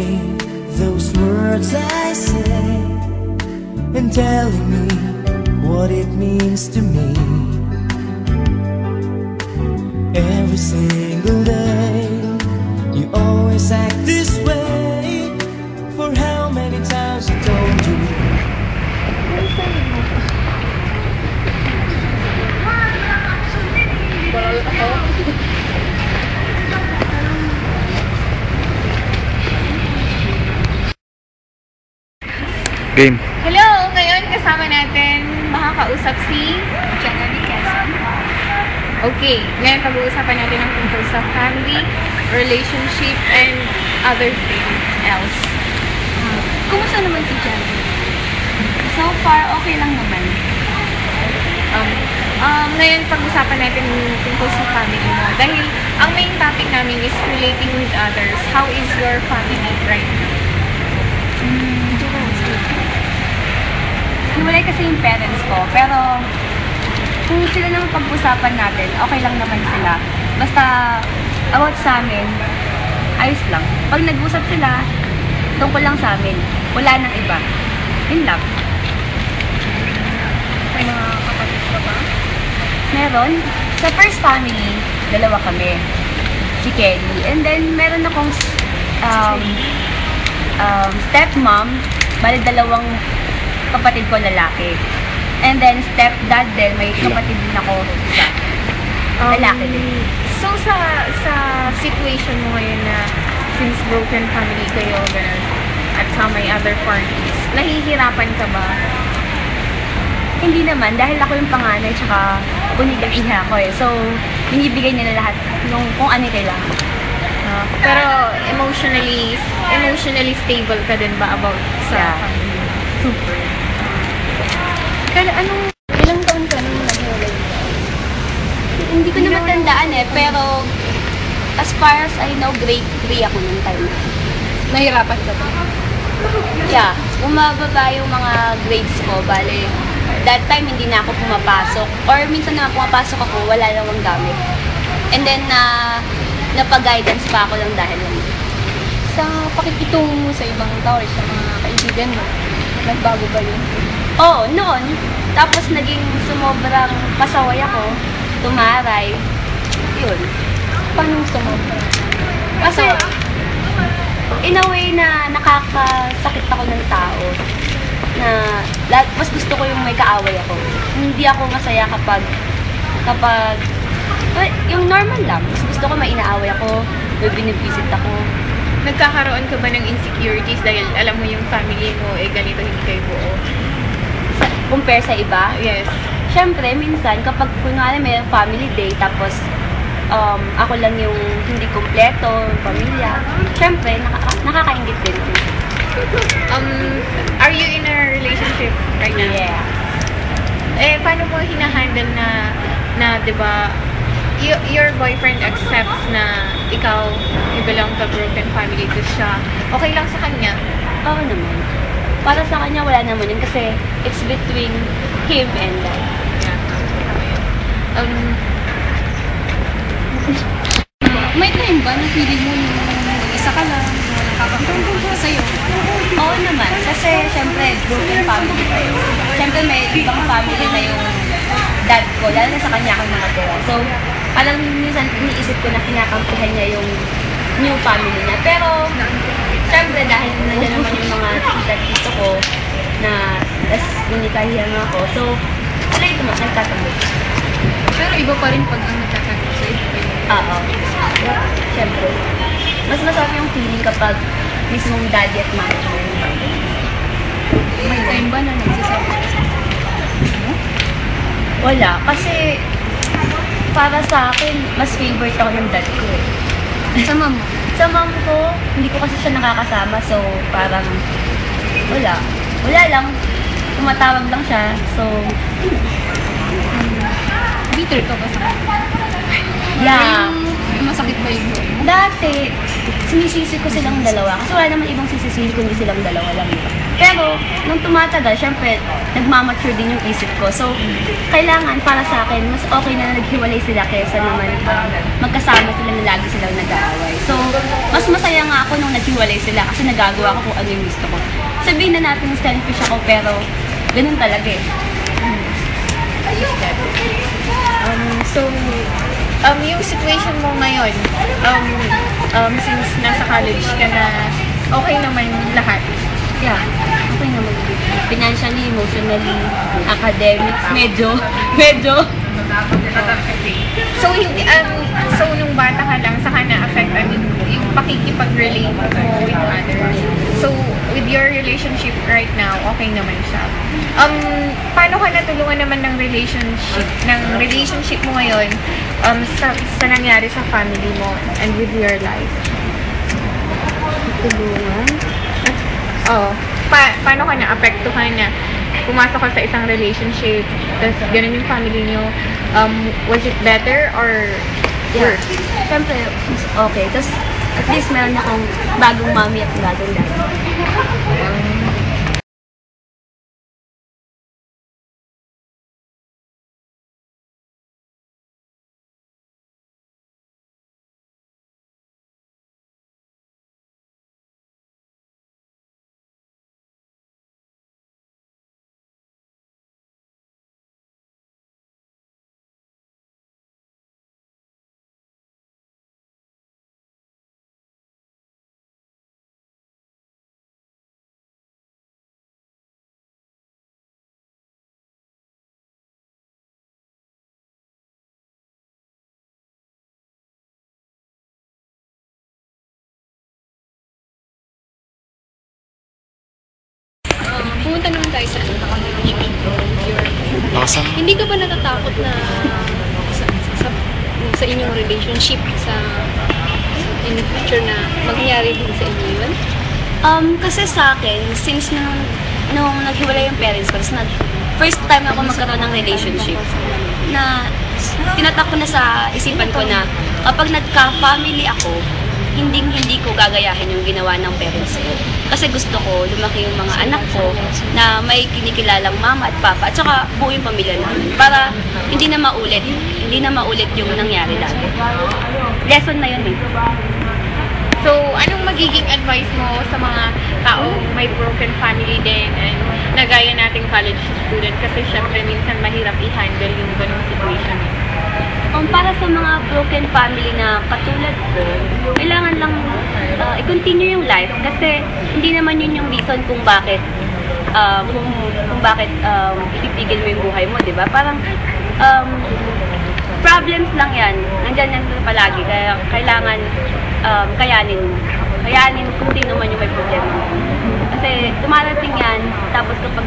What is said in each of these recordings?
me those words I say, and telling me what it means to me. Every single day you always act this way. For how many times I told you? Game. Hello! Ngayon kasama natin makakausap si Jenny Quezon. Okay, ngayon pag-uusapan natin ang tungkol sa family, relationship, and other things else. Kumusta naman si Jenny? So far, okay lang naman. Ngayon pag-usapan natin tungkol sa family mo. Dahil ang main topic namin is relating with others. How is your family right now? Hiwalay kasi yung parents ko, pero kung sila naman pag-usapan natin, okay lang naman sila. Basta about sa amin, ayos lang. Pag nag-usap sila, tungkol lang sa amin. Wala nang iba. Yun lang. May mga kapatid ka ba? Meron. Sa first family, dalawa kami. Si Kelly. And then, meron akong stepmom. Bali, dalawang kapatid ko lalaki. And then, stepdad din. May kapatid din ako isa. Lalaki din. So, sa situation mo ngayon na since broken family kayo, ganun, at sa may other parties, nahihirapan ka ba? Hindi naman. Dahil ako yung panganay, tsaka unigang-iha ako eh. So, binibigay nila lahat kung ano yung kailangan. Pero, emotionally stable ka din ba about sa family? Super. Kaya ilang taon ka nung nag-hiwalay? Hindi ko na matandaan eh, pero as far as I know, grade 3 ako nung time. Nahirapan ka ba? Yeah, umababa yung mga grades ko, bale, that time hindi na ako pumapasok, or minsan na pumapasok ako, wala namang gamit. And then, napag-guidance pa ako lang dahil lang. Sa pakikitungo mo sa ibang tao, sa mga kaibigan mo, nagbago ba yun? Oo, noon. Tapos naging sumobrang pasaway ako, tumaray. Yun. Paano sumobra? Kasi, in a way na nakakasakit ako ng tao, na mas gusto ko yung may kaaway ako. Hindi ako masaya kapag yung normal lang. Mas gusto ko may inaaway ako, may binivisit ako. Nagkakaroon ka ba ng insecurities dahil alam mo yung family mo, ganito, hindi kayo buo? Compare sa iba? Yes. Siyempre, minsan, kapag kunwari may family day, tapos ako lang yung hindi kompleto, pamilya, siyempre, nakakaingit din. Are you in a relationship right now? Yeah. Paano mo hinahandle na 'di ba, your boyfriend accepts na ikaw, you belong to a broken family, to siya, okay lang sa kanya? Oo naman. Para sa kanya, wala naman yun kasi it's between him and I. May time ba na feeling mo isa ka lang, nakakatulong ka sa'yo? Oo naman. Kasi, syempre, broken family tayo. Syempre, may ibang family na yung dad ko, lalo na sa kanya akong nakatira. So, parang minsan iniisip ko na kinakampihan niya yung new family niya. Pero, syempre, dahil nandiyan naman yung mga tita-tito ko na tas unikahiyan ako. So, sila ito nagtatanggol. Pero iba pa rin pag ang nagtatanggol sa iba. Oo. Syempre. Mas masarap yung feeling kapag mismong daddy at mama mo yung family. May time ba na nagsasabi ka sa Wala. Kasi, para sa akin, mas favorite ako ng dad ko eh. Sa mom mo? Sa mom ko, hindi ko kasi siya nakakasama. So, parang, wala. Wala lang. Tumatawag lang siya. So, bitter ka ba sa kanya? yeah. May masakit ba yung buhay mo? Dati, sinisisi ko silang dalawa. Kasi wala naman ibang sisisihin kundi silang dalawa lang. Pero, nung tumatagal, syempre, nagmamature din yung isip ko. So, kailangan para sa akin, mas okay na naghiwalay sila kaysa naman magkasama sila na lagi silang nag-aaway. So, mas masaya nga ako nung naghiwalay sila kasi nagagawa ko kung ano yung gusto ko. Sabihin na natin selfish ako, pero ganun talaga eh. Yung situation mo ngayon, since nasa college ka na, okay naman lahat. Yeah, okay naman. Financially, emotionally, academics, medyo. So, nung bata ka lang, saka na-affect, yung pakikipag-relate mo with others. So, with your relationship right now, okay naman siya. Paano ka natulungan naman ng relationship mo ngayon, sa nangyari sa family mo and with your life? Tulungan? Paano ka na-apektuhan na pumasok ka sa isang relationship, tapos ganun yung family nyo, was it better or worse? Siyempre, okay. Tapos, at least meron akong bagong mami at bagong daddy. Pumunta naman tayo sa relationship with your... Awesome. Hindi ka ba natatakot na sa inyong relationship in the future na mangyari din sa inyo yun? Kasi sa akin, since nung naghiwalay yung parents ko, first time ako magkaroon ng relationship, na tinatak ko na sa isipan ko na kapag nagka-family ako, hindi ko gagayahin yung ginawa ng parents ko. Kasi gusto ko lumaki yung mga anak ko na may kinikilalang mama at papa at saka buo yung pamilya namin para hindi na maulit yung nangyari dati. Lesson na yun eh. So, anong magiging advice mo sa mga taong may broken family din and nagaya nating college student kasi syempre minsan mahirap i-handle yung ganung situation? Para sa mga broken family na katulad ko, kailangan lang i-continue yung life kasi hindi naman yun yung reason kung bakit ipipigil mo yung buhay mo, di ba? Parang problems lang yan. Nandyan yan palagi. Kaya kailangan kayanin kung sino man yung may problema. Kasi dumarating yan, tapos kapag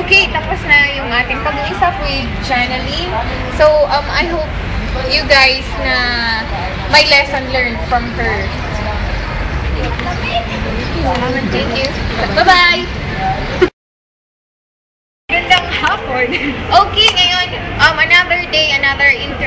Okay, tapos na yung ating pag-uusap with Janaline. So, I hope you guys na may lesson learned from her. Thank you. Bye-bye! Gandang hapon. Okay, ngayon, another day, another interview.